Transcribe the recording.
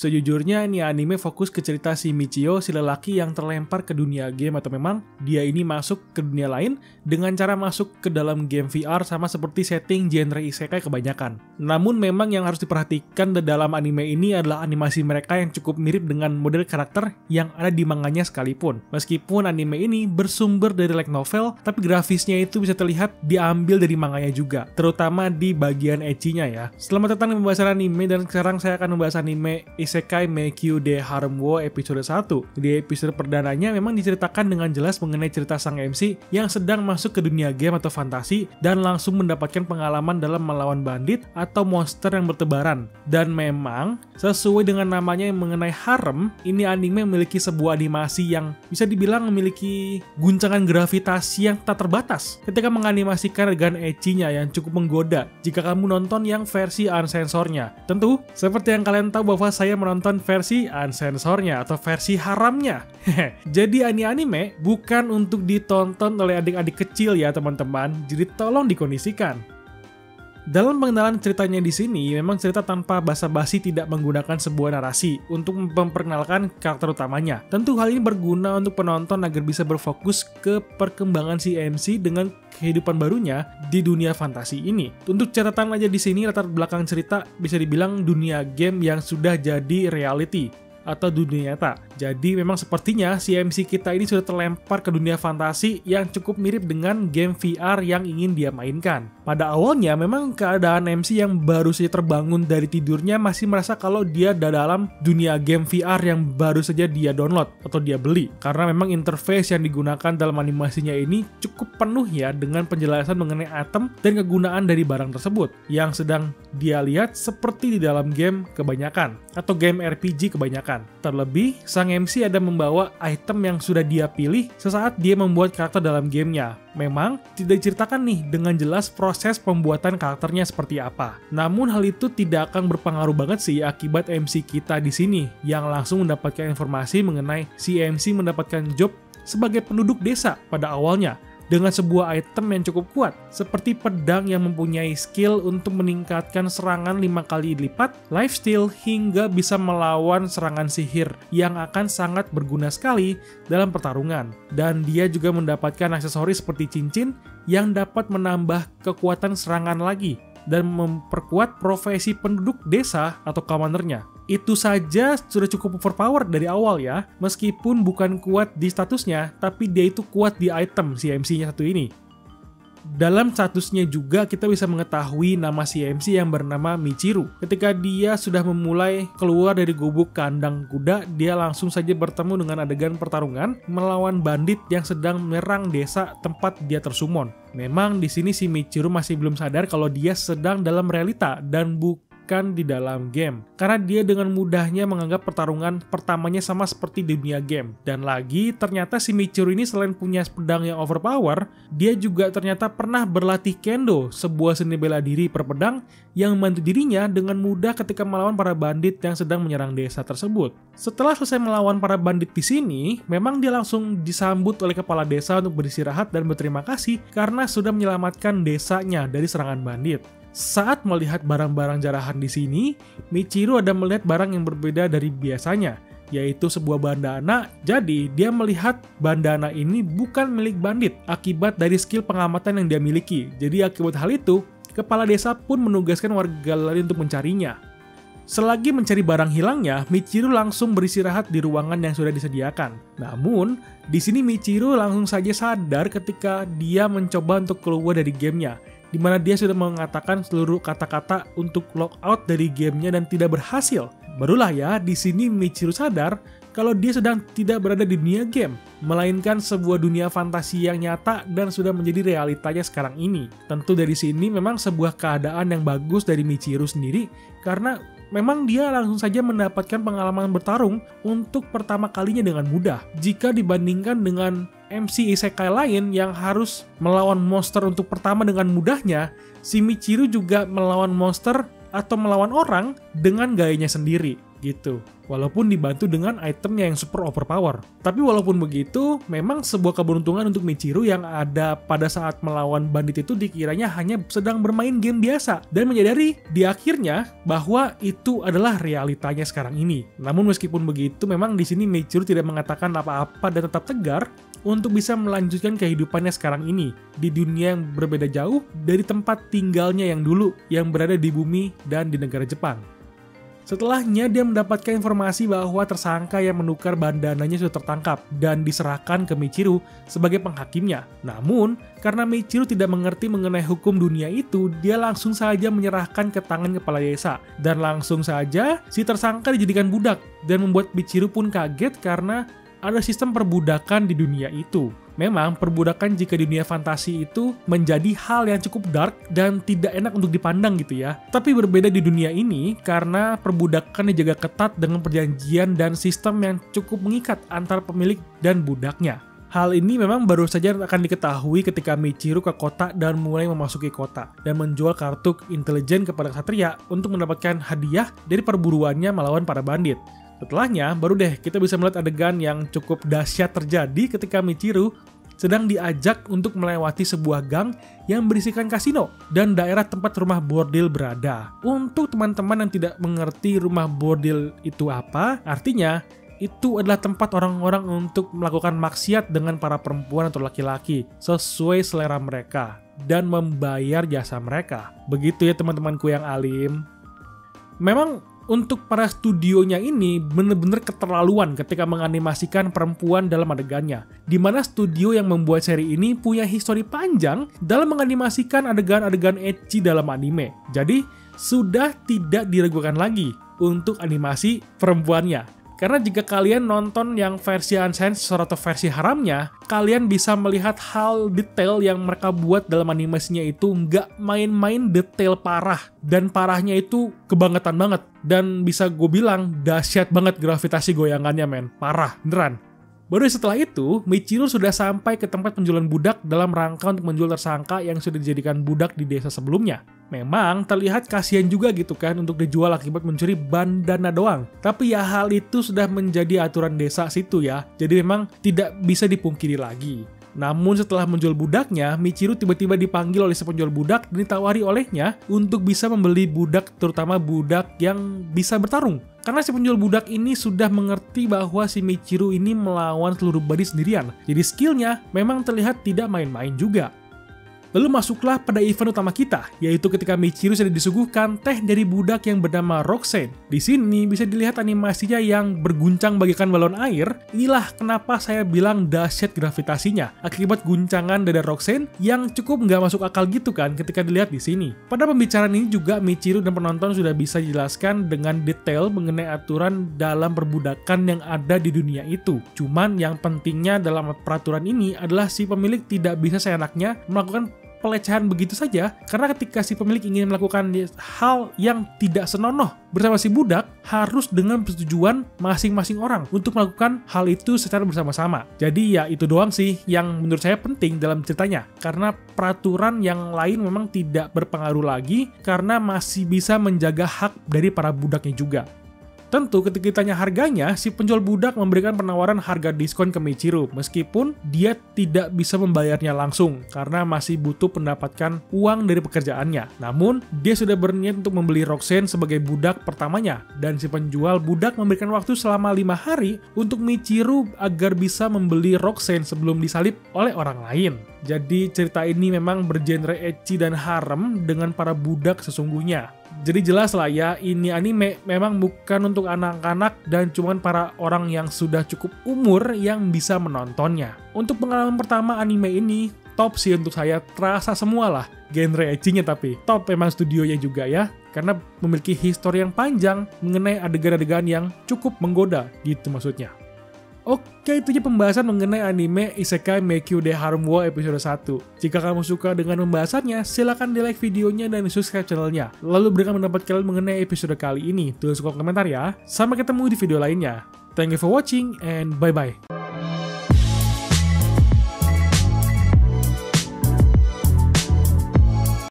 Sejujurnya ini anime fokus ke cerita si Michio, si lelaki yang terlempar ke dunia game, atau memang dia ini masuk ke dunia lain dengan cara masuk ke dalam game VR sama seperti setting genre isekai kebanyakan. Namun memang yang harus diperhatikan dalam anime ini adalah animasi mereka yang cukup mirip dengan model karakter yang ada di manganya sekalipun. Meskipun anime ini bersumber dari light novel, tapi grafisnya itu bisa terlihat diambil dari manganya juga, terutama di bagian ecchi-nya ya. Selamat datang di pembahasan anime, dan sekarang saya akan membahas anime Isekai Meikyu de Harem wo episode 1. Di episode perdananya memang diceritakan dengan jelas mengenai cerita sang MC yang sedang masuk ke dunia game atau fantasi dan langsung mendapatkan pengalaman dalam melawan bandit atau monster yang bertebaran. Dan memang sesuai dengan namanya yang mengenai harem, ini anime memiliki sebuah animasi yang bisa dibilang memiliki guncangan gravitasi yang tak terbatas ketika menganimasikan adegan ecchi-nya yang cukup menggoda jika kamu nonton yang versi unsensornya. Tentu, seperti yang kalian tahu bahwa saya menonton versi unsensornya atau versi haramnya. Jadi anime bukan untuk ditonton oleh adik-adik kecil ya teman-teman, jadi tolong dikondisikan. Dalam pengenalan ceritanya di sini, memang cerita tanpa basa-basi tidak menggunakan sebuah narasi untuk memperkenalkan karakter utamanya. Tentu hal ini berguna untuk penonton agar bisa berfokus ke perkembangan si MC dengan kehidupan barunya di dunia fantasi ini. Untuk catatan aja di sini, latar belakang cerita bisa dibilang dunia game yang sudah jadi reality atau dunia nyata. Jadi memang sepertinya si MC kita ini sudah terlempar ke dunia fantasi yang cukup mirip dengan game VR yang ingin dia mainkan. Pada awalnya memang keadaan MC yang baru saja terbangun dari tidurnya masih merasa kalau dia dalam dunia game VR yang baru saja dia download atau dia beli. Karena memang interface yang digunakan dalam animasinya ini cukup penuh ya dengan penjelasan mengenai item dan kegunaan dari barang tersebut yang sedang dia lihat seperti di dalam game kebanyakan atau game RPG kebanyakan. Terlebih, sang MC ada membawa item yang sudah dia pilih sesaat dia membuat karakter dalam gamenya. Memang tidak diceritakan nih dengan jelas proses pembuatan karakternya seperti apa. Namun hal itu tidak akan berpengaruh banget sih akibat MC kita di sini yang langsung mendapatkan informasi mengenai si MC mendapatkan job sebagai penduduk desa pada awalnya, dengan sebuah item yang cukup kuat, seperti pedang yang mempunyai skill untuk meningkatkan serangan 5 kali lipat, lifesteal, hingga bisa melawan serangan sihir yang akan sangat berguna sekali dalam pertarungan. Dan dia juga mendapatkan aksesoris seperti cincin yang dapat menambah kekuatan serangan lagi dan memperkuat profesi penduduk desa atau commandernya. Itu saja sudah cukup overpower dari awal ya, meskipun bukan kuat di statusnya, tapi dia itu kuat di item si MC-nya satu ini. Dalam statusnya juga kita bisa mengetahui nama si MC yang bernama Michiru. Ketika dia sudah memulai keluar dari gubuk kandang kuda, dia langsung saja bertemu dengan adegan pertarungan melawan bandit yang sedang menyerang desa tempat dia tersumon. Memang di sini si Michiru masih belum sadar kalau dia sedang dalam realita dan bukan di dalam game, karena dia dengan mudahnya menganggap pertarungan pertamanya sama seperti di dunia game. Dan lagi ternyata si Michiru ini selain punya pedang yang overpower, dia juga ternyata pernah berlatih kendo, sebuah seni bela diri per pedang yang membantu dirinya dengan mudah ketika melawan para bandit yang sedang menyerang desa tersebut. Setelah selesai melawan para bandit di sini, memang dia langsung disambut oleh kepala desa untuk beristirahat dan berterima kasih karena sudah menyelamatkan desanya dari serangan bandit. Saat melihat barang-barang jarahan di sini, Michiru ada melihat barang yang berbeda dari biasanya, yaitu sebuah bandana. Jadi, dia melihat bandana ini bukan milik bandit akibat dari skill pengamatan yang dia miliki. Jadi, akibat hal itu, kepala desa pun menugaskan warga lain untuk mencarinya. Selagi mencari barang hilangnya, Michiru langsung beristirahat di ruangan yang sudah disediakan. Namun, di sini Michiru langsung saja sadar ketika dia mencoba untuk keluar dari gamenya, di mana dia sudah mengatakan seluruh kata-kata untuk logout dari gamenya dan tidak berhasil. Barulah ya, di sini Michiru sadar kalau dia sedang tidak berada di dunia game, melainkan sebuah dunia fantasi yang nyata dan sudah menjadi realitanya sekarang ini. Tentu dari sini memang sebuah keadaan yang bagus dari Michiru sendiri, karena memang dia langsung saja mendapatkan pengalaman bertarung untuk pertama kalinya dengan mudah. Jika dibandingkan dengan MC isekai lain yang harus melawan monster untuk pertama dengan mudahnya, si Michiru juga melawan monster atau melawan orang dengan gayanya sendiri. gitu. Walaupun dibantu dengan itemnya yang super overpower. Tapi walaupun begitu, memang sebuah keberuntungan untuk Michiru yang ada pada saat melawan bandit itu dikiranya hanya sedang bermain game biasa dan menyadari di akhirnya bahwa itu adalah realitanya sekarang ini. Namun meskipun begitu, memang di sini Michiru tidak mengatakan apa-apa dan tetap tegar untuk bisa melanjutkan kehidupannya sekarang ini di dunia yang berbeda jauh dari tempat tinggalnya yang dulu yang berada di bumi dan di negara Jepang. Setelahnya dia mendapatkan informasi bahwa tersangka yang menukar bandananya sudah tertangkap dan diserahkan ke Michiru sebagai penghakimnya. Namun, karena Michiru tidak mengerti mengenai hukum dunia itu, dia langsung saja menyerahkan ke tangan kepala desa. Dan langsung saja si tersangka dijadikan budak dan membuat Michiru pun kaget karena ada sistem perbudakan di dunia itu. Memang perbudakan jika di dunia fantasi itu menjadi hal yang cukup dark dan tidak enak untuk dipandang gitu ya. Tapi berbeda di dunia ini karena perbudakan dijaga ketat dengan perjanjian dan sistem yang cukup mengikat antara pemilik dan budaknya. Hal ini memang baru saja akan diketahui ketika Michiru ke kota dan mulai memasuki kota dan menjual kartu intelijen kepada Ksatria untuk mendapatkan hadiah dari perburuannya melawan para bandit. Setelahnya, baru deh kita bisa melihat adegan yang cukup dahsyat terjadi ketika Michiru sedang diajak untuk melewati sebuah gang yang berisikan kasino dan daerah tempat rumah bordil berada. Untuk teman-teman yang tidak mengerti rumah bordil itu apa, artinya itu adalah tempat orang-orang untuk melakukan maksiat dengan para perempuan atau laki-laki sesuai selera mereka dan membayar jasa mereka. Begitu ya teman-temanku yang alim. Memang untuk para studionya ini benar-benar keterlaluan ketika menganimasikan perempuan dalam adegannya. Di mana studio yang membuat seri ini punya histori panjang dalam menganimasikan adegan-adegan ecchi dalam anime. Jadi, sudah tidak diragukan lagi untuk animasi perempuannya. Karena jika kalian nonton yang versi unsensor atau versi haramnya, kalian bisa melihat hal detail yang mereka buat dalam animasinya itu nggak main-main detail parah. Dan parahnya itu kebangetan banget. Dan bisa gue bilang dahsyat banget gravitasi goyangannya men. Parah, beneran. Baru setelah itu, Michiru sudah sampai ke tempat penjualan budak dalam rangka untuk menjual tersangka yang sudah dijadikan budak di desa sebelumnya. Memang terlihat kasihan juga gitu kan untuk dijual akibat mencuri bandana doang. Tapi ya hal itu sudah menjadi aturan desa situ ya. Jadi memang tidak bisa dipungkiri lagi. Namun setelah menjual budaknya, Michiru tiba-tiba dipanggil oleh si penjual budak dan ditawari olehnya untuk bisa membeli budak, terutama budak yang bisa bertarung. Karena si penjual budak ini sudah mengerti bahwa si Michiru ini melawan seluruh bandit sendirian. Jadi skillnya memang terlihat tidak main-main juga. Lalu masuklah pada event utama kita, yaitu ketika Michiru sudah disuguhkan teh dari budak yang bernama Roxanne. Di sini bisa dilihat animasinya yang berguncang bagaikan balon air. Inilah kenapa saya bilang dahsyat gravitasinya, akibat guncangan dari Roxanne yang cukup nggak masuk akal gitu kan ketika dilihat di sini. Pada pembicaraan ini juga Michiru dan penonton sudah bisa dijelaskan dengan detail mengenai aturan dalam perbudakan yang ada di dunia itu. Cuman yang pentingnya dalam peraturan ini adalah si pemilik tidak bisa seenaknya melakukan pelecehan begitu saja, karena ketika si pemilik ingin melakukan hal yang tidak senonoh bersama si budak, harus dengan persetujuan masing-masing orang untuk melakukan hal itu secara bersama-sama. Jadi ya itu doang sih yang menurut saya penting dalam ceritanya, karena peraturan yang lain memang tidak berpengaruh lagi karena masih bisa menjaga hak dari para budaknya juga. Tentu ketika ditanya harganya, si penjual budak memberikan penawaran harga diskon ke Michiru meskipun dia tidak bisa membayarnya langsung karena masih butuh mendapatkan uang dari pekerjaannya. Namun, dia sudah berniat untuk membeli Roxanne sebagai budak pertamanya dan si penjual budak memberikan waktu selama 5 hari untuk Michiru agar bisa membeli Roxanne sebelum disalib oleh orang lain. Jadi cerita ini memang bergenre ecchi dan harem dengan para budak sesungguhnya. Jadi jelas lah ya, ini anime memang bukan untuk anak-anak dan cuman para orang yang sudah cukup umur yang bisa menontonnya. Untuk pengalaman pertama anime ini, top sih untuk saya, terasa semua lah genre ecchinya, tapi top memang studionya juga ya, karena memiliki histori yang panjang mengenai adegan-adegan yang cukup menggoda gitu maksudnya. Oke, itu aja pembahasan mengenai anime Isekai Meikyu de Harem wo episode 1. Jika kamu suka dengan pembahasannya, silahkan di like videonya dan subscribe channelnya. Lalu berikan pendapat kalian mengenai episode kali ini. Tulis kolom komentar ya. Sampai ketemu di video lainnya. Thank you for watching and bye-bye.